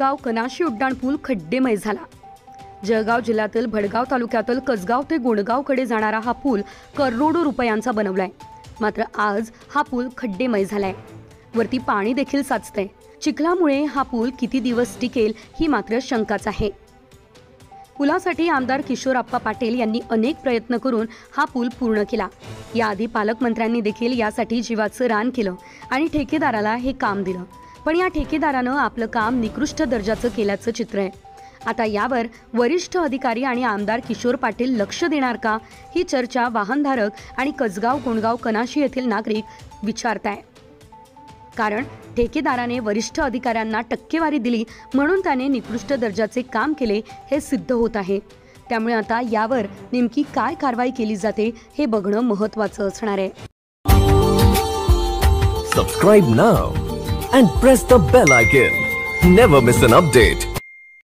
कोंडगाव कनाशी उड्डाणपूल खड्डेमय झाला। जळगाव जिल्ह्यातील भडगाव तालुक्यातील कसगाव ते गोंडगावकडे जाणारा हा पूल करोडो रुपयांचा बनवलाय। मात्र आज हा पूल खड्डेमय झालाय। वरती पाणी देखील साचतंय। चिखलामुळे हा पूल किती दिवस टिकेल ही मात्र शंकाच आहे। पुलासाठी आमदार किशोरप्पा पाटील यांनी अनेक प्रयत्न करून हा पूल पूर्ण केला। याआधी पालकमंत्र्यांनी देखील यासाठी जीवाचं रान केलं आणि ठेकेदाराला हे काम दिलं, पण या ठेकेदारानं आपलं काम निकृष्ट दर्जाचं केल्याचं चित्र आहे। आता यावर वरिष्ठ अधिकारी आणि आमदार किशोर पाटील लक्ष देणार का, ही चर्चा वाहनधारक आणि कसगाव कोंडगाव कनाशी येथील नागरिक विचारताय। कारण ठेकेदाराने वरिष्ठ अधिकाऱ्यांना टक्केवारी दिली म्हणून त्याने निकृष्ट दर्जाचे काम केले हे सिद्ध होत आहे। त्यामुळे आता यावर नेमकी काय कारवाई केली जाते हे बघणं महत्त्वाचं असणार आहे। Subscribe now and press the bell icon. Never miss an update.